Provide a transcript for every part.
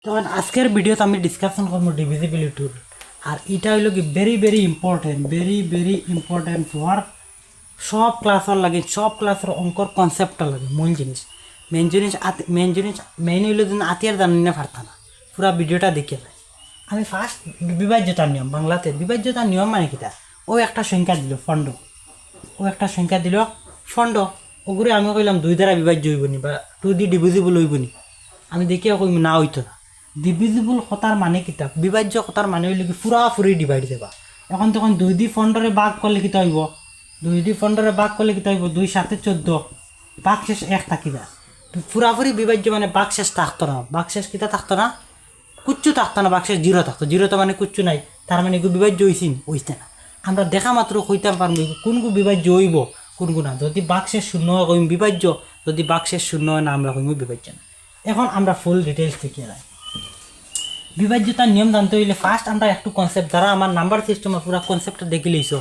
তখন আজকের ভিডিওতে আমি ডিসকাশন করবো ডিভিজিবিলিটির। আর এটা হইল কি ভেরি ইম্পর্টেন্ট ফর সব ক্লাসের লাগে, সব ক্লাসের অঙ্কর কনসেপ্টটা লাগে। মেইন হইল যেন আতিয়ার জানি না পারতা না, পুরা ভিডিওটা দেখে যায়। আমি ফার্স্ট বিভাজ্যতার নিয়ম, বাংলাতে বিভাজ্যতার নিয়ম মানে কিটা, ও একটা সংখ্যা দিল ফন্ড, ওগুলো আমি কইলাম 2 দ্বারা বিভাজ্য হইব নি বা 2 দিয়ে ডিভিজিবল হইব নি, আমি দেখিয়া কইম না হইতো না। ডিভিজিবল কথার মানে কিতা, বিভাজ্য কথার মানে হইলে কি পুরাপুরি ডিভাইড দেবা। এখন তখন 2 দিয়ে ফন্ডরে ভাগ করলে কিতা হইব, 2 দিয়ে ফন্ডরে ভাগ করলে কিতা হইব, 2 7 14, ভাগ শেষ 1 থাকি যা। পুরাপুরি বিভাজ্য মানে ভাগ শেষ থাকতো না, ভাগ শেষ কিতা থাকতো না, কুচ্ছু থাকতো না, ভাগ শেষ 0 থাকতো। 0 তো মানে কুচ্ছু নাই, তার মানে এগুলো বিভাজ্য হইছে না। আমরা দেখা মাত্র কইতাম পারবো কোনগু বিভাজ্য হইব কোনগু না। যদি ভাগ শেষ 0 হয় কইম বিভাজ্য, যদি ভাগ শেষ 0 হয় না আমরা কইম বিভাজ্য না। এখন আমরা ফুল ডিটেলস দেখিয়ে যাই। বিভাজ্যতার নিয়ম জানতে হইলে ফার্স্ট আমরা একটু কনসেপ্ট, যারা আমার নাম্বার সিস্টেমের পুরো কনসেপ্টটা দেখে লইছো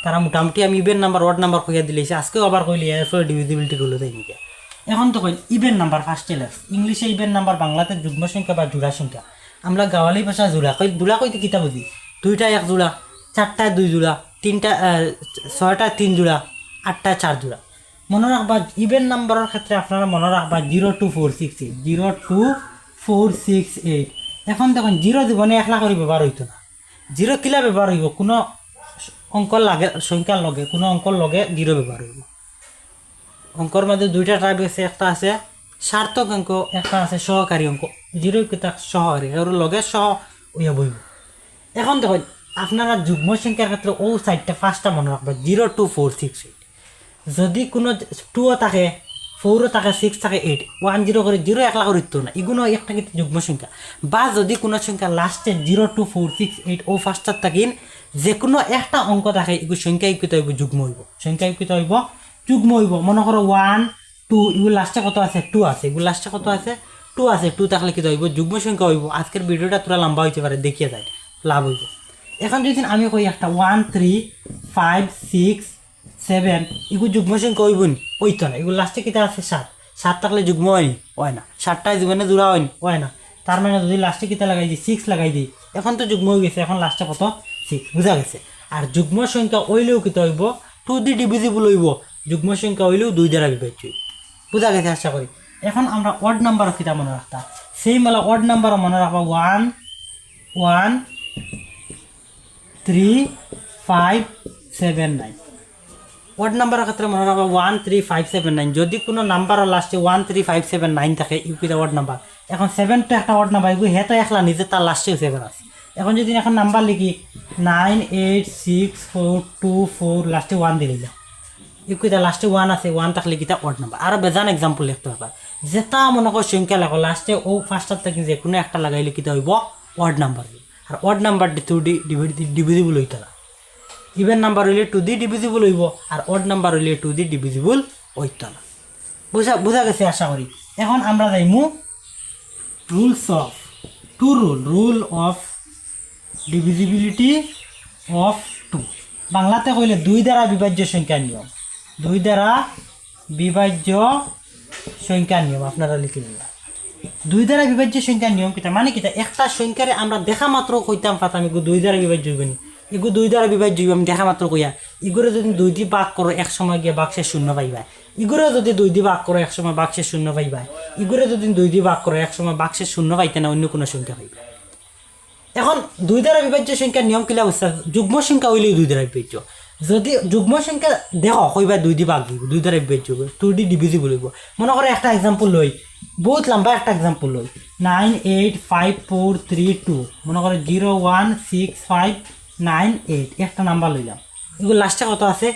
তারা মোটামুটি আমি ইভেন নাম্বার ওয়ার্ড নাম্বার কইয়া দিলেছি, আজকেও আবার কইলে এরপরে ডিভিজিবিলিটি গুলো দেয় নাকি। এখন তো কইল ইভেন নাম্বার ফার্স্ট টেলার, ইংলিশে ইভেন নাম্বার, বাংলাতে যুগ্ম সংখ্যা বা জোড়া সংখ্যা। আমরা গাওয়ালি ভাষা জোড়া কইতে কিতা বুঝি, 2টা 1 জোড়া, 4টা 2 জোড়া, 6টা 3 জোড়া, 8টা 4 জোড়া। মনে রাখবা ইভেন নাম্বারের ক্ষেত্রে আপনারা মনে রাখবা 0 2 4 6 8, 0 2 4 6 8। এখন দেখুন 0 জীবনে 1 লাখ করে ব্যবহার হইতো না। 0 কিলা ব্যবহার হইব, কোনো অঙ্কর লাগে সংখ্যার লগে, কোনো অঙ্কর লগে 0 ব্যবহার হইব। অঙ্কর মধ্যে 2টা টাইপ আছে, একটা আছে সার্থক অঙ্ক, একটা আছে সহকারী অঙ্ক। 0 কিতা সহকারী, এর লগে সহ হইয়া বইব। এখন দেখুন আপনারা যুগ্ম সংখ্যার ক্ষেত্রে ও সাইডটা ফার্স্টটা মনে রাখবেন, 0 2 4 6 8। যদি কোনো 2ও থাকে, 4ও থাকে, 6 থাকে, 8, 1 0 করে 0 1 লাখ উঠতো না, এগুলো একটা কিন্তু যুগ্ম সংখ্যা। বা যদি কোনো সংখ্যা লাস্টে 0 2 4 6 8 ও ফার্স্টার থাকিন, যে কোনো একটা অঙ্ক থাকে এগুলো সংখ্যা ইকুত হইব, যুগ্ম হইব, যুগ্ম হইব। মনে করো 1 2, এগুলো লাস্টে কত আছে, 2 আছে, এগুলো লাস্টে কত আছে, 2 আছে, 2 থাকলে কি হইব, যুগ্ম সংখ্যা হইব। আজকের ভিডিওটা তোরা লম্বা হইতে পারে, দেখিয়ে যায় লাভ হইব। এখন যদি আমি কই একটা 1 3 5 6 7, এগুলো যুগ্ম সংখ্যা হইব নি, হইতো না। এগুলো লাস্টে কিতা আছে 7 থাকলে যুগ্ম হয়নি, হয় না। 7টায় জীবনে জোড়া হয়নি, হয় না। তার মানে যদি লাস্টে কিতা লাগাই দিই, 6 লাগাই দিই, এখন তো যুগ্ম হয়ে গেছে, এখন লাস্টে কত 6, বুঝা গেছে। আর যুগ্ম সংখ্যা হইলেও কিতা হইব, 2 দিয়ে ডিভিজিবল হইব। যুগ্ম সংখ্যা হইলেও 2 দ্বারা বিভাজ্য হইব, বুঝা গেছে আশা করি। এখন আমরা অড নাম্বারও কিতা মনে রাখতাম, সেই মেলা অড নাম্বারও মনে রাখবা 1 1 3 5 7 9। ওয়ার্ড নাম্বারের ক্ষেত্রে মনে রাখবা 1 3 5 7 9। যদি কোনো নাম্বারের লাস্টে 1 3 5 7 9 থাকে, ইউপিটা ওয়ার্ড নাম্বার। এখন 7 তো একটা ওয়ার্ড নাম্বার, এগুলো হেতো একলা নিজে, তার লাস্টেও 7 আছে। এখন যদি এখন নাম্বার লিখি 9 8 6 4 2 4, লাস্টে 1 দিয়ে দিলাম, ইউপিটা লাস্টে 1 আছে, 1 থাকলে কিটা ওয়ার্ড নাম্বার। আর বেজান এক্সাম্পল লিখতে পারবা, যেটা মনে করো সংখ্যা লেখো লাস্টে ও ফার্স্টার থেকে যে কোনো একটা লাগাইলে কিটা হইব, ওয়ার্ড নাম্বার। আর ওয়ার্ড নাম্বার 2 ডিভিজিবল হইতে না। ইভেন নাম্বার হইলে 2 দিয়ে ডিভিজিবল হইব, আর অড নাম্বার হইলে 2 দিয়ে ডিভিজিবল হইত না। বুঝা গেছে আশা করি। এখন আমরা যাইমু রুল অফ ডিভিজিবিলিটি অফ 2। বাংলাতে কইলে 2 দ্বারা বিভাজ্য সংখ্যার নিয়ম, 2 দ্বারা বিভাজ্য সংখ্যার নিয়ম আপনারা লিখে নিলাম। 2 দ্বারা বিভাজ্য সংখ্যার নিয়ম কিতা মানে কিতা, একটা সংখ্যারে আমরা দেখা মাত্র কইতাম পাতাম এগুলো 2 দ্বারা বিভাজ্য হইব নি, এগুলো 2 দ্বারা বিভাজ্য হইব আমি দেখা মাত্র কইয়া। এগুলো যদি 2 দিয়ে ভাগ করো, এক সময় গিয়ে বাক্সে 0 পাইবা। এগুলো যদি 2 দিয়ে ভাগ করো, এক সময় বাক্সে 0 পাইবা। এগুলো যদি 2 দিয়ে ভাগ করো, এক সময় বাক্সে 0 পাইতে না, অন্য কোনো সংখ্যা পাইবা। এখন 2 দ্বারা বিভাজ্য সংখ্যার নিয়ম কিলা বুঝছা, যুগ্ম সংখ্যা হইলেই 2 দ্বারা বিভাজ্য। যদি যুগ্ম সংখ্যা দেখো কইবা 2 দিয়ে ভাগ দিব, 2 দ্বারা বিভাজ্য হইব, 2 দিয়ে ডিভিজিবল হইব। মনে করো একটা এক্সাম্পল লই, বহুত লম্বা একটা এক্সাম্পল লই, 9 8 5 4 3 2। মনে করো 0 1 6 5 9 8, একটা নাম্বার লইলাম। এগুলো লাস্টে কত আছে,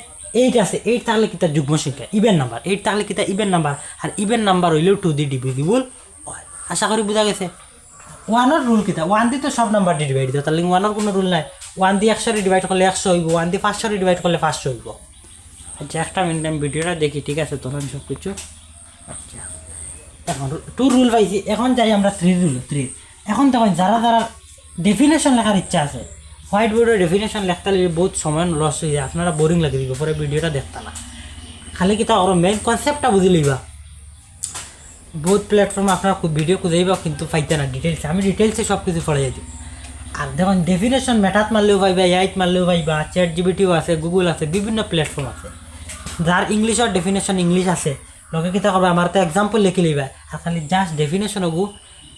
8 আছে। 8 থাকলে কিতা যুগ্ম সংখ্যা, ইভেন নাম্বার। 8 থাকলে কিতা ইভেন নাম্বার, আর ইভেন নাম্বার হইলেও 2 দিয়ে ডিভিজিবল হয়। আশা করি বুঝা গেছে। 1 রুল কিতা, 1 দিয়ে তো সব নাম্বার দিয়ে ডিভাইড দিও, তাহলে 1 কোনো রুল নাই। 1 দিয়ে 100 ডিভাইড করলে 100 হইব, 1 দিয়ে 500 ডিভাইড করলে 500 হইব। আচ্ছা একটা মিনিট আমি ভিডিওটা দেখি, ঠিক আছে তখন সব কিছু। আচ্ছা এখন 2 রুল পাইছি, এখন যাই আমরা 3 রুল। এখন দেখুন যারা ডেফিনেশন লেখার ইচ্ছা আছে, হোয়াইট বোর্ডের ডেফিনেশন লেখতে বহুত সময় লস হয়ে যায়, আপনারা বোরিং লাগে দিব, পরে ভিডিওটা দেখতে না। খালি কি তা ওর মেইন কনসেপ্টটা বুঝি লইবা। বহুত প্ল্যাটফর্ম আপনার ভিডিও খুঁজেইবা কিন্তু পাইতে না ডিটেলসে, আমি ডিটেলসে সব কিছু পড়ে যাই। আর দেখুন ডেফিনেশন মেটাত মারলেও পাইবা, এআইত মারলেও পাইবা, চ্যাট জিপিটিও আছে, গুগল আছে, বিভিন্ন প্ল্যাটফর্ম আছে। যার ইংলিশর ডেফিনেশন ইংলিশ আছে লগে কিতা করবা আমার তো এক্সাম্পল লিখি লইবা, আর খালি জাস্ট ডেফিনেশন ওগু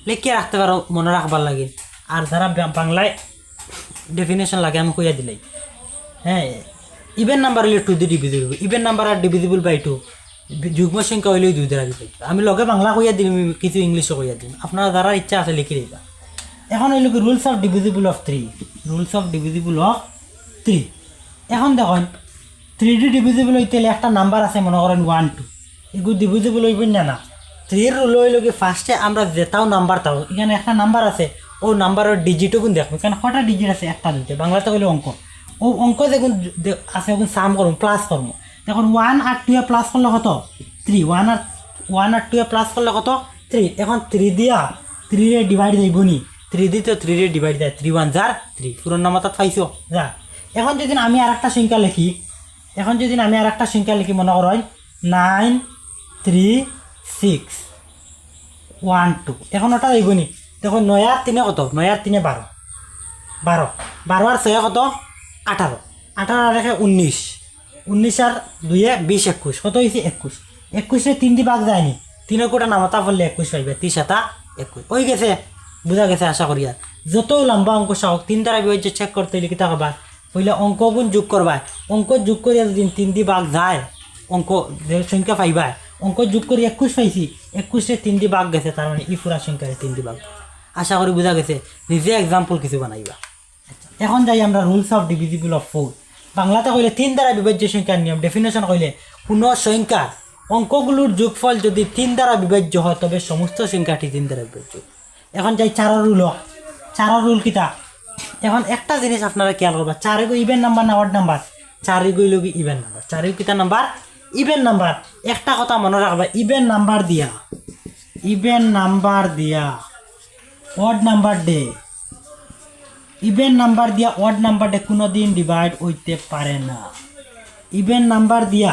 লিখিয়ে রাখতে পারো, মনে রাখবার লাগে। আর যারা বাংলায় ডেফিনেশন লাগে আমি কইয়া দিলাই। হ্যাঁ, ইভেন নাম্বার হইলে 2 দিয়ে ডিভিজিবল, ইভেন নাম্বার আর ডিভিজিবল বাই 2, যুগ্ম সংখ্যা হইলেও 2 দ্বারা বিভাজ্য। আমি লগে বাংলা কইয়া দিম, কিছু ইংলিশও কইয়া দিম, আপনারা যারা ইচ্ছা আছে লিখে দিবা। এখন হইল কি rules of divisible of 3, rules of divisible of 3। এখন দেখুন 3D ডিভিজিবল হইতে একটা নাম্বার আছে মনে করেন 1 2, এগুলো ডিভিজিবল হইবেন না। 3 এর রুল হইল কি ফার্স্টে আমরা যেটাও নাম্বার তাও, এখানে একটা নাম্বার আছে ও নাম্বারের ডিজিটও গুণ দেখবো, কারণ কটা ডিজিট আছে, একটা দুইটা, বাংলাতে হইলে অঙ্ক। ও অঙ্ক যেগুন আছে ওগুন সাম করুন, প্লাস করবো। দেখুন 1 আর 2 এ প্লাস করলে কত 3, 1 আর 2 এ প্লাস করলে কত 3। এখন 3 দিয়া 3 রে ডিভাইড যাইব নি, 3 দিয়ে তো 3 রে ডিভাইড যায়, 3 1 যার 3, পুরো নাম্বার তাত পাইছো যা। এখন যদি আমি আর একটা সংখ্যা লিখি, মনে করেন 9 3 6 1 2, এখন ওটা যাইব নি। দেখো 9 আর 3 কত, 9 আর 3 12, 12 আর 6 কত 18, 18 আর 1 19, 19 আর 2 20 21, কত হয়েছে 21। 21 3 দিয়ে ভাগ যায়নি, 3 কোটা নামতা পড়লে 21 পাইবে, 30 7 21 হয়ে গেছে। বোঝা গেছে আশা করি। আর যত লম্বা অঙ্ক চাও 3 দ্বারা বিভাজ্য চেক করতে হইলে কিতা করবা, পইলে অঙ্ক গুণ যোগ করবা, অঙ্ক যোগ করিয়া যদি 3 দিয়ে ভাগ যায় অঙ্ক যে সংখ্যা পাইবা, অঙ্ক যোগ করি 21 পাইছি, 21 3 দিয়ে ভাগ গেছে, তার মানে ই পুরা সংখ্যারে 3 দিয়ে ভাগ। আশা করি বোঝা গেছে, নিজে এক্সাম্পল কিছু বানাইবা। এখন যাই আমরা রুলস অফ ডিভিজিবল অফ 4। বাংলাতে কইলে 3 দ্বারা বিভাজ্য সংখ্যার নিয়ম। ডেফিনেশন কইলে কোনো সংখ্যা অঙ্কগুলোর যোগফল যদি 3 দ্বারা বিভাজ্য হয় তবে সমস্ত সংখ্যাটি 3 দ্বারা বিভাজ্য। এখন যাই 4 রুল। 4 রুল কিতা, এখন একটা জিনিস আপনারা খেয়াল করবা, 4 এগো ইভেন নাম্বার না অড নাম্বার, 4 এগো লগে ইভেন নাম্বার, 4 এগো কিতা নাম্বার ইভেন নাম্বার। একটা কথা মনে রাখবা, ইভেন নাম্বার দিয়া অড নাম্বার দে, ইভেন নাম্বার দিয়া অড নাম্বার দে কোনোদিন ডিভাইড হইতে পারে না। ইভেন নাম্বার দিয়া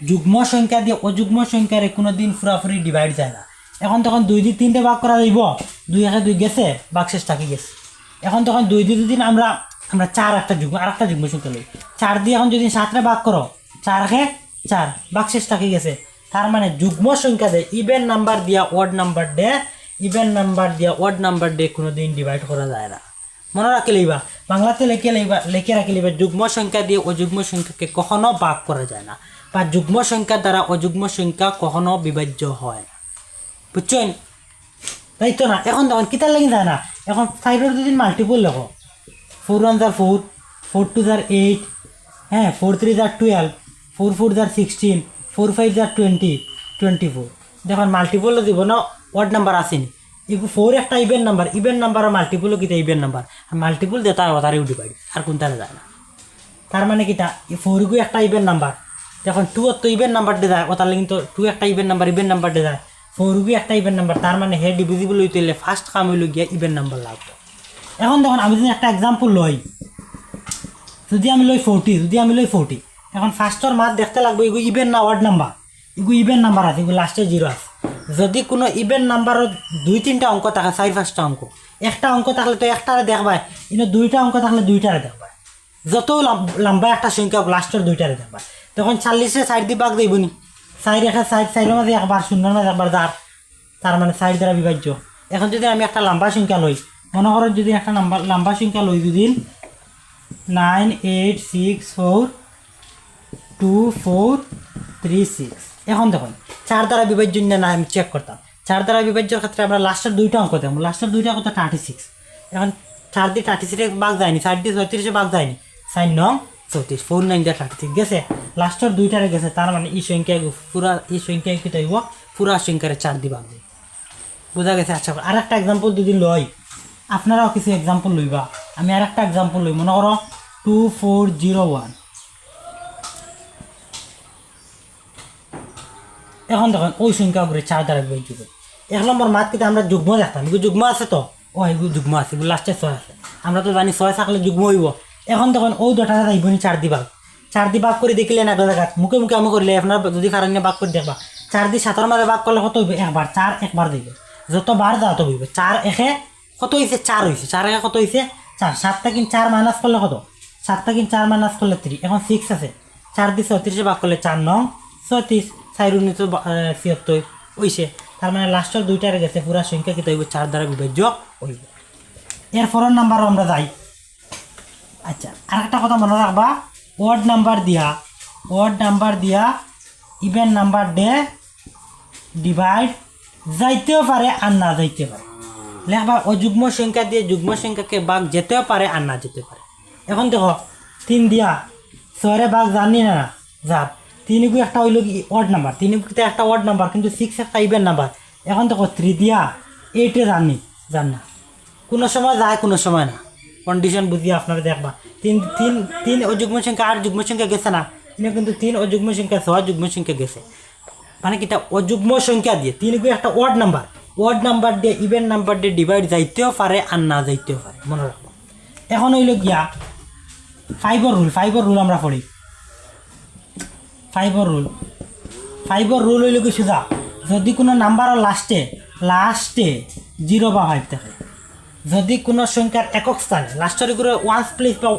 যুগ্ম সংখ্যা দিয়ে অযুগ্ম সংখ্যারে কোনোদিন পুরাপুরি ডিভাইড যায় না। এখন তখন 2 দিয়ে 3 ভাগ করা যাইব, 2 একে 2 গেছে, বাক্সেস থাকি গেছে। এখন তখন 2 দিয়ে যদি আমরা 4 একটা যুগ্ম আর একটা যুগ্ম সংখ্যা লই, 4 দিয়ে এখন যদি 7 ভাগ করো, 4 একে 4, বাক্সেস থাকি গেছে। তার মানে যুগ্ম সংখ্যা দে ইভেন নাম্বার দিয়া অড নাম্বার দে, ইভেন নাম্বার দিয়া অড নাম্বার দে কোনোদিন ডিভাইড করা যায় না। মনে রাখি লইবা, বাংলাতে লিখে রাখি লইবা, যুগ্ম সংখ্যা দিয়ে অযুগ্ম সংখ্যাকে কখনো ভাগ করা যায় না, বা যুগ্ম সংখ্যা দ্বারা অযুগ্ম সংখ্যা কখনো বিভাজ্য হয় না। বুঝছেন? তাই তো না। এখন তখন কিতার লাগি যায় না, এখন 5 যদি মাল্টিপল লেখো, 4 1 যার 4, 4 2 যার 8, হ্যাঁ 4 3 যার 12, 4 4 যার 16, 4 5 যার 20 24। দেখুন মাল্টিপল দিব না, অড নাম্বার আসেনি। এগুলো 4 একটা ইভেন নাম্বার আর মাল্টিপলও কিতা ইভেন নাম্বার, আর মাল্টিপল দিয়ে তার তারও ডিভাইড, আর কোনটারে যায় না। তার মানে কিতা 4 গু একটা ইভেন নাম্বার, দেখুন 2 তো ইভেন নাম্বার দিয়ে যায়, ওটার কিন্তু 2 একটা ইভেন নাম্বার দিয়ে যায়, 4 গু একটা ইভেন নাম্বার, তার মানে হে ডিভিজিবল হইতে হলে ফার্স্ট কাম হইল গিয়া ইভেন নাম্বার লাগবে। এখন দেখুন আমি যদি একটা এক্সাম্পল লই, যদি আমি লই 40, এখন ফার্স্টর মাত দেখতে লাগবে এগুলো ইভেন না অড নাম্বার, এগুলো ইভেন নাম্বার আছে, এগুলো লাস্টে 0 আছে। যদি কোনো ইভেন নাম্বারও 2-3টা অঙ্ক থাকে, 4-5টা অঙ্ক, একটা অঙ্ক থাকলে তো একটারে দেখবাই, কিন্তু 2টা অঙ্ক থাকলে 2টারে দেখবাই, যত লম্বা একটা সংখ্যা লাস্টের 2টারে দেখবাই। তখন 40-এ 4 দিয়ে ভাগ দেবনি, 4 1 4, 4-এর মাঝে একবার, 0-এর মাঝে একবার যার, তার মানে 4 দ্বারা বিভাজ্য। এখন যদি আমি একটা লম্বা সংখ্যা লই, মনে করো যদি একটা লম্বা সংখ্যা লই, যদি 9 8 6 4 2 4 3 6, এখন দেখুন 4 দ্বারা বিভাজ্য না আমি চেক করতাম। 4 দ্বারা বিভাজ্যের ক্ষেত্রে আমরা লাস্টের 2টা অঙ্ক দেবো, লাস্টের 2টা কত 36। এখন 4 দিয়ে 36 ভাগ যায়নি, 4 দিয়ে 36 ভাগ যায়নি, 4 9 34, 4 9 দিয়ে 36 গেছে, লাস্টের 2টারে গেছে। তার মানে এই সংখ্যা এই সংখ্যায় কি তৈব পুরা সংখ্যারে 4 দিয়ে ভাগ দেয়। বোঝা গেছে? আচ্ছা আর একটা এক্সাম্পল যদি লই, আপনারাও কিছু এক্সাম্পল লইবা, আমি আর একটা এক্সাম্পল লই, মনে করো 2401। এখন দেখুন ওই সংখ্যাগুলো 4 দ্বারা বিভাজ্য করি। 1 নম্বর মাত কিন্তু আমরা যুগ্ম দেখতাম, এগুলো যুগ্ম আছে তো, এগুলো যুগ্ম আছে, এগুলো লাস্টে 6 আছে, আমরা তো জানি 6 থাকলে যুগ্ম হইব। এখন দেখুন ওই 2টা যাইবনি 4 দিয়ে ভাগ করে দেখিলেন এক জায়গা মুখে আমি করলে, আপনারা যদি কারণে ভাগ করে দেখবা 4 দিয়ে 7 মাঝে ভাগ করলে কত হইবে একবার 4 একবার দিবে যতবার যা তত হইবে 4 একে কত হইছে 4 হইছে 4 একে কত হইছে 4 7টা কিন 4 মাইনাস করলে কত 7টা কিন 4 মাইনাস করলে 3 এখন 6 আছে 4 দিয়ে 34 ভাগ করলে 4 9 36 4 উনিশ 76 হইছে তার মানে লাস্টের দুইটারে গেছে পুরা সংখ্যা কত হইবে 4 দ্বারা বিভাজ্য হইবে এর পরের নাম্বারও আমরা যাই আচ্ছা আরেকটা কথা মনে রাখবা ওড নাম্বার দিয়া ইভেন নাম্বার দে ডিভাইড যাইতেও পারে আর না যাইতে পারে লেখবা অযুগ্ম সংখ্যা দিয়ে যুগ্ম সংখ্যাকে ভাগ যেতেও পারে আর না যেতে পারে এখন দেখো 3 দিয়া 6 ভাগ জানি না যার 3 গু একটা হইল কি ওড নাম্বার 3 গুতে একটা ওড নাম্বার কিন্তু 6 একটা ইভেন নাম্বার এখন দেখো 3 দিয়া 8 জান না কোনো সময় যায় কোনো সময় না কন্ডিশন বুঝিয়ে আপনারা দেখবা 3 অযুগ্ম সংখ্যা আর যুগ্ম সংখ্যা গেছে না কিন্তু 3 অযুগ্ম সংখ্যা 6 যুগ্ম সংখ্যা গেছে মানে কিটা অযুগ্ম সংখ্যা দিয়ে 3 গু একটা ওড নাম্বার দিয়ে ইভেন নাম্বার দিয়ে ডিভাইড যাইতেও পারে আর না যাইতেও পারে মনে রাখবো এখন হইল গিয়া 5 রুল আমরা পড়ি 5 রুল হইল কি সুজা যদি কোনো নাম্বারের লাস্টে 0 বা 5 থাকে যদি কোনো সংখ্যার একক স্থানে লাস্টের করে ওয়ান্স প্লেস বা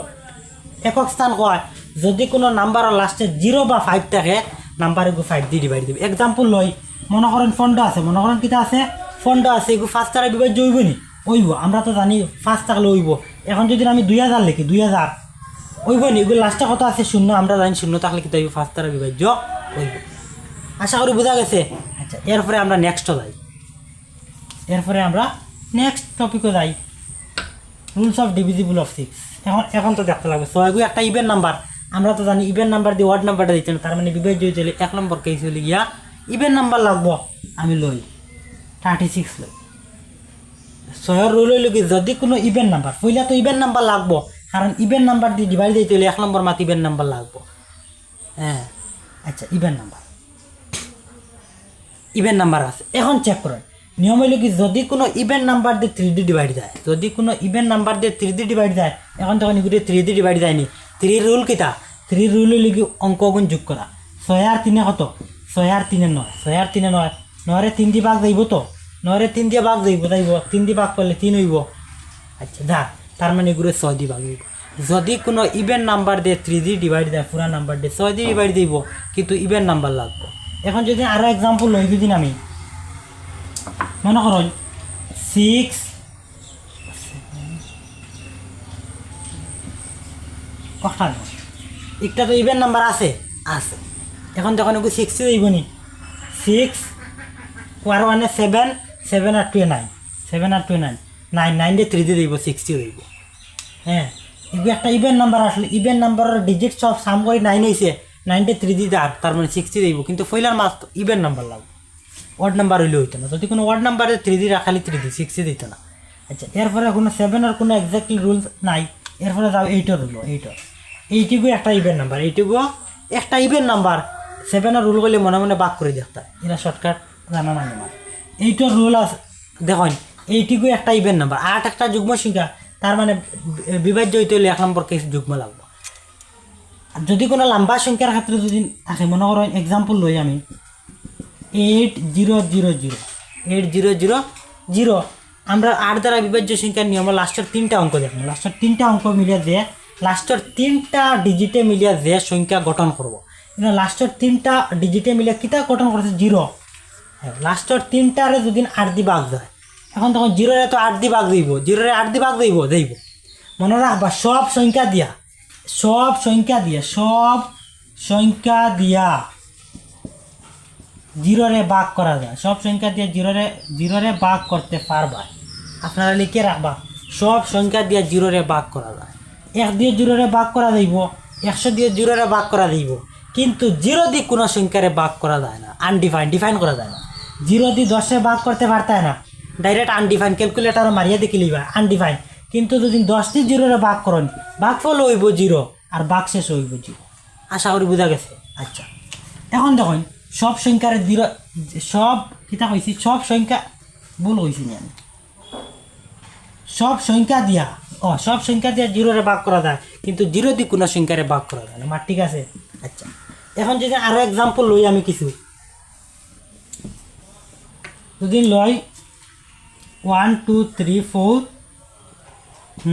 একক স্থান হয় যদি কোনো নাম্বারের লাস্টে 0 বা 5 থাকে নাম্বার এগু 5 দিয়ে ডিভাইড দিবে এক্সাম্পল লই মনে করেন ফন্ড আছে ফন্ড আছে এগু 5 দ্বারা বিভাজ্য হইব নি হইব আমরা তো জানি 5 থাকলে হইব এখন যদি আমি 2000 লিখি 2000 হইব নি এগুলো লাস্টে কত আছে 0 আমরা জানি 0 থাকলে কিন্তু 5 দ্বারা বিভাজ্য হইব আশা করি বোঝা গেছে আচ্ছা এরপরে আমরা নেক্সট টপিকে যাই রুলস অফ ডিভিজিবল অফ 6 এখন তো দেখতে লাগবে 6 গু একটা ইভেন নাম্বার আমরা তো জানি ইভেন নাম্বার দিয়ে ওয়ার্ড নাম্বারটা দিচ্ছেন তার মানে বিভাজ্য হইতে 1 নম্বর কেস হইলে গিয়া ইভেন নাম্বার লাগবো আমি লই 36 লই 6 রুল হইল কি যদি কোনো ইভেন নাম্বার পইলা তো ইভেন নাম্বার লাগবো কারণ ইভেন নাম্বার দিয়ে ডিভাইড দিতে হলে 1 নম্বর মাত ইভেন নাম্বার লাগবো হ্যাঁ আচ্ছা ইভেন নাম্বার আছে এখন চেক করেন নিয়ম হইল কি যদি কোনো ইভেন নাম্বার দিয়ে 3D ডিভাইড যায় এখন তখন এগুলো 3D ডিভাইড যায়নি 3 রুল কিতা 3 রুল হইল কি অঙ্ক গুণ যোগ করা 6 আর 3 কত 6 আর 3 9 6 আর 3 9 9 রে 3 দিয়ে ভাগ যাইব তো 9 রে 3 দিয়ে ভাগ যাইব 3 দিয়ে ভাগ করলে 3 হইব আচ্ছা যা তার মানে এগুলো 6 দিয়ে ভাগ হইব যদি কোনো ইভেন নাম্বার দিয়ে 3D ডিভাইড দেয় পুরা নাম্বার দিয়ে 6 দিয়ে ডিভাইড দিব কিন্তু ইভেন নাম্বার লাগবে এখন যদি আরো এক্সাম্পল লই যদি আমি মনে করো 6 কথা একটা তো ইভেন নাম্বার আছে এখন যখন ওকে 6 দিব নি 6 আর 1 7 7 আর 2 9 7 আর 2 9 9 দিয়ে 3 দিয়ে দিব 60 হইব হ্যাঁ এগুলো একটা ইভেন নাম্বার আসলে ইভেন নাম্বারের ডিজিট সব সাম করে 9 হইছে 9 দিয়ে 3 দিয়ে তার মানে 60 দিব কিন্তু ফইলার মাস ইভেন নাম্বার লাগবে ওয়ার্ড নাম্বার হইলে হইতো না যদি কোনো ওয়ার্ড নাম্বারে 3 দিয়ে রাখালি 3 দিয়ে 60 দিত না আচ্ছা এরপরে কোনো 7 এর কোনো এক্স্যাক্টলি রুল নাই এরপরে যাও 8 এর রুল 8 একটা ইভেন নাম্বার 7 এর রুল করলে মনে ভাগ করে দেখতা এরা শর্টকাট জানা না আমার 8 এর রুল আছে দেখুন 8 একটা ইভেন নাম্বার 8 একটা যুগ্ম সংখ্যা তার মানে বিভাজ্য হইতে হলে 1 নম্বর কেস যুগ্ম লাগবে আর যদি কোনো লম্বা সংখ্যার ক্ষেত্রে যদি থাকে মনে করো এক্সাম্পল লই আমি 8000 আমরা 8 দ্বারা বিভাজ্য সংখ্যার নিয়ম লাস্টের 3টা অঙ্ক দেখব লাস্টের 3টা অঙ্ক মিলিয়ে যে লাস্টের 3টা ডিজিটে মিলিয়ে যে সংখ্যা গঠন করব কিন্তু লাস্টের 3টা ডিজিটে মিলিয়ে কিটা গঠন করছে 0 হ্যাঁ লাস্টের 3টারে যদি 8 দিয়ে ভাগ যায় এখন তখন 0 রে তো 8 দিয়ে ভাগ দিব 0 রে 8 দিয়ে ভাগ দেব মনে রাখবা সব সংখ্যা দিয়া 0 রে ভাগ করা যায় সব সংখ্যা দিয়ে 0 রে ভাগ করতে পারবা আপনারা লিখে রাখবা সব সংখ্যা দিয়ে 0 রে ভাগ করা যায় 1 দিয়ে 0 রে ভাগ করা যাইব 100 দিয়ে 0 রে ভাগ করা যাইব কিন্তু 0 দিয়ে কোনো সংখ্যারে ভাগ করা যায় না ডিফাইন করা যায় না 0 দিয়ে 10 রে ভাগ করতে পারতায় না ডাইরেক্ট আনডিফাইন ক্যালকুলেটর মারিয়া দেখে লিবা আনডিফাইন কিন্তু যদি 10 দিয়ে 0 রে ভাগ করেন ভাগফল হইব 0 আর ভাগ শেষ হইব 0 আশা করি বোঝা গেছে আচ্ছা এখন দেখুন সব সংখ্যার 0 সব কিতা কইছি সব সংখ্যা ভুল হইছি না সব সংখ্যা দিয়া 0 রে ভাগ করা যায় কিন্তু 0 দিয়ে কোনো সংখ্যারে ভাগ করা যায় না ঠিক আছে আচ্ছা এখন যদি আরো एग्जांपल লই আমি কিছু যদি লয় 1 2 3 4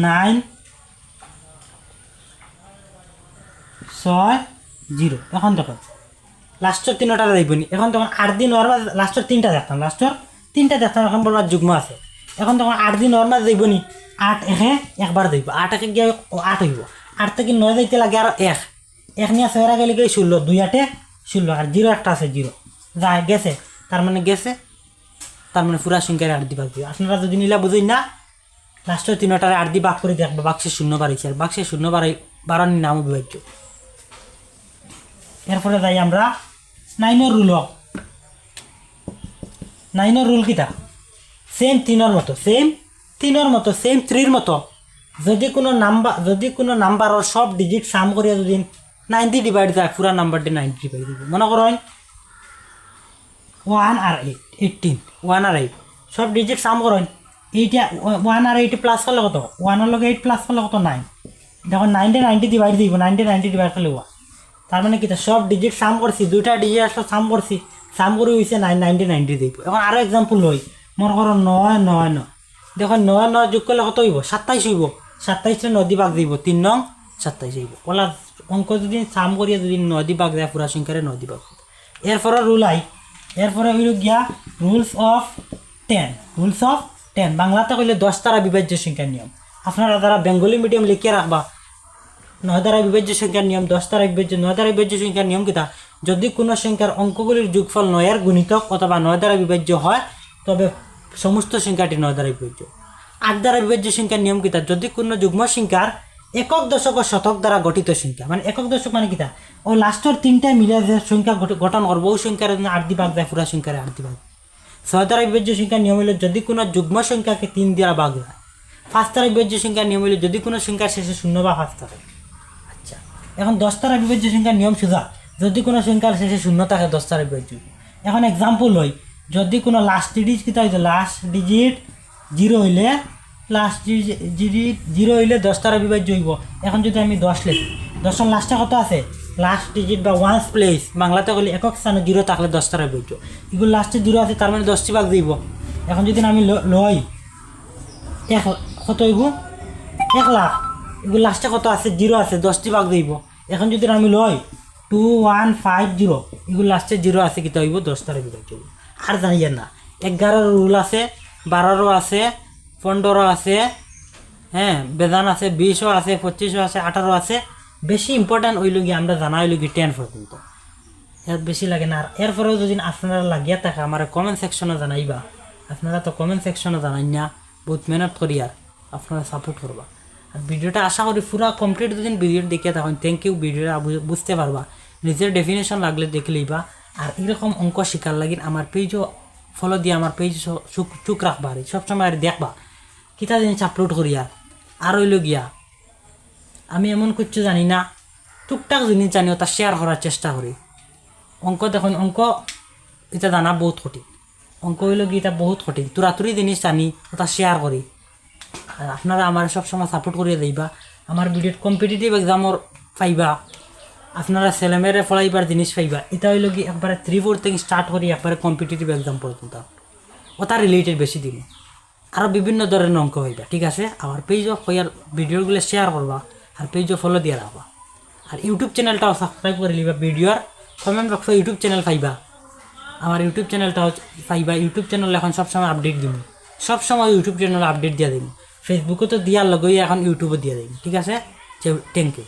9 6 0 এখন দেখো লাস্টের তিনটা যাইবনি এখন তখন 8 দিন ওর মাঝে লাস্টের তিনটা দেখতাম এখন বলবার যুগ্ম আছে এখন তখন 8 দিন ওর মাঝে যাইবনি 8 একে একবার যাইব 8 একে গিয়ে 8 হইব 8 থেকে 9 যাইতে লাগে আর 1 নিয়ে 6 গেলে গিয়ে 16 2 8 16 আর 0 একটা আছে 0 যায় গেছে তার মানে পুরা সংখ্যার 8 দিবাগ দিবে আপনারা যদি নিলা বুঝেন না লাস্টের তিনটারে 8 দিয়ে ভাগ করে দেখবা বাক্সে শূন্য বাড়াইছে আর বাক্সে শূন্য বাড়ানোর নামও বিভাজ্য এরপরে যাই আমরা 9 রুল কিটা সেম 3 মতো যদি কোনো নাম্বারের সব ডিজিট সাম করিয়া যদি 90 ডিভাইড যায় পুরা নাম্বারটি 90 ডিভাইড দিব মনে করেন 1 আর 8 সব ডিজিট সাম করেন 1 আর 8 প্লাস করলে কত 1 এর লগে 8 প্লাস করলে কত 9 দেখো 90 ডিভাইড দিব 90 ডিভাইড করলে 1 তার মানে কি সব ডিজিট সাম করছি দুইটা ডিজিট আসলে সাম করে হয়েছে 90 দিব এখন আরও এক্সাম্পল হই মনে করো 9 দেখো 9 যোগ করলে কত হইব 27 হইব 27 9 ভাগ দিব 3 নং 27 হইব ওলা অঙ্ক যদি সাম করিয়া যদি 9 ভাগ যায় পুরা সংখ্যার 9 ভাগ এরপরে এরপরে হইল গিয়া রুলস অফ 10 বাংলাতে কইলে 10 দ্বারা বিভাজ্য সংখ্যার নিয়ম আপনারা যারা বেঙ্গলি মিডিয়াম লিখিয়ে রাখবা 9 দ্বারা বিভাজ্য সংখ্যার নিয়ম 10 দ্বারা বিভাজ্য 9 দ্বারা বিভাজ্য সংখ্যার নিয়ম কিতা যদি কোনো সংখ্যার অঙ্কগুলির যোগফল 9 এর গুণিতক অথবা 9 দ্বারা বিভাজ্য হয় তবে সমস্ত সংখ্যাটি 9 দ্বারা বিভাজ্য 8 দ্বারা বিভাজ্য সংখ্যার নিয়ম কিতা যদি কোনো যুগ্ম সংখ্যার একক দশক ও শতক দ্বারা গঠিত সংখ্যা মানে একক দশক মানে কিতা ও লাস্টের তিনটা মিলে যে সংখ্যা গঠন করবো ওই সংখ্যার 8 দিয়ে ভাগ যায় পুরা সংখ্যার 8 দিয়ে ভাগ 6 দ্বারা বিভাজ্য সংখ্যার নিয়ম হলো যদি কোনো যুগ্ম সংখ্যাকে 3 দ্বারা ভাগ যায় 5 দ্বারা বিভাজ্য সংখ্যার নিয়ম হলো যদি কোনো সংখ্যার শেষে 0 বা 5 থাকে আচ্ছা এখন 10 দ্বারা বিভাজ্য সংখ্যার নিয়ম সোজা যদি কোনো সংখ্যার শেষে 0 থাকে 10 দ্বারা বিভাজ্য এখন এক্সাম্পল হই যদি কোনো লাস্ট ডিজিট কিতা হইছে লাস্ট ডিজিট 0 হইলে 10 দ্বারা বিভাজ্য হইব এখন যদি আমি 10 লিখি 10 এর লাস্টে কত আছে লাস্ট ডিজিট বা ওয়ান্স প্লেস বাংলাতে বলি একক স্থানে 0 থাকলে 10 দ্বারা বিভাজ্য এগুলো লাস্টে 0 আছে তার মানে 10টি ভাগ দিব এখন যদি আমি লই কত হইব 1 লাখ এগুলো লাস্টে কত আছে 0 আছে 10টি ভাগ দিব এখন যদি আমি লই 2150 এগুলো লাস্টে 0 আছে কিতা হইব 10 দ্বারা বিভাজ্য আর জানিয়েন না 11 রুল আছে 12 আছে 15 আছে হ্যাঁ বেদান আছে 20 আছে 25 আছে 18 আছে বেশি ইম্পর্টেন্ট হইল গিয়ে আমরা জানা হইল গিয়ে 10 পর্যন্ত এর বেশি লাগে না আর এরপরেও যদি আপনারা লাগিয়া থাকে আমার কমেন্ট সেকশনে জানাইবা আপনারা তো কমেন্ট সেকশনে জানাই না বহুত মেহনত করি আর আপনারা সাপোর্ট করবা আর ভিডিওটা আশা করি পুরা কমপ্লিট যদি ভিডিও দেখিয়ে থাকেন থ্যাংক ইউ ভিডিওটা বুঝতে পারবা নিজের ডেফিনেশন লাগলে দেখে লইবা আর এরকম অঙ্ক শিকার লাগি আমার পেজও ফলো দিয়ে আমার পেজ চুক রাখবা আর সবসময় আর দেখবা কিতা জিনিস আপলোড করি আর হইল গিয়া আমি এমন কিছু জানি না টুকটাক জিনিস জানিও তা শেয়ার করার চেষ্টা করি অঙ্ক দেখুন অঙ্ক এটা জানা বহুত কঠিন অঙ্ক হইল গিয়ে এটা বহুত কঠিন তুরাতুরি জিনিস জানি ওটা শেয়ার করি আর আপনারা আমার সবসময় সাপোর্ট করিয়ে দিবা আমার ভিডিওত কম্পিটিটিভ এক্সামর পাইবা আপনারা ছেলেমেয়েরে পড়াইবার জিনিস পাইবা এটা হইল কি একবারে 3-4 থেকে স্টার্ট করি একবারে কম্পিটিটিভ এক্সাম পর্যন্ত ওটা রিলেটেড বেশি দিব আরও বিভিন্ন ধরনের অঙ্ক হইবা ঠিক আছে আমার পেজও হইয়ার ভিডিওগুলো শেয়ার করবা আর পেজও ফলো দিয়ে রাখবা আর ইউটিউব চ্যানেলটাও সাবস্ক্রাইব করে নিবা ভিডিওর কমেন্ট বক্সে ইউটিউব চ্যানেল পাইবা আমার ইউটিউব চ্যানেলটাও পাইবা ইউটিউব চ্যানেল এখন সবসময় আপডেট দিব সবসময় ইউটিউব চ্যানেল আপডেট দিয়ে দিব ফেসবুকে তো দিয়ার লগেই এখন ইউটিউবে দিয়ে দিই ঠিক আছে থ্যাংক ইউ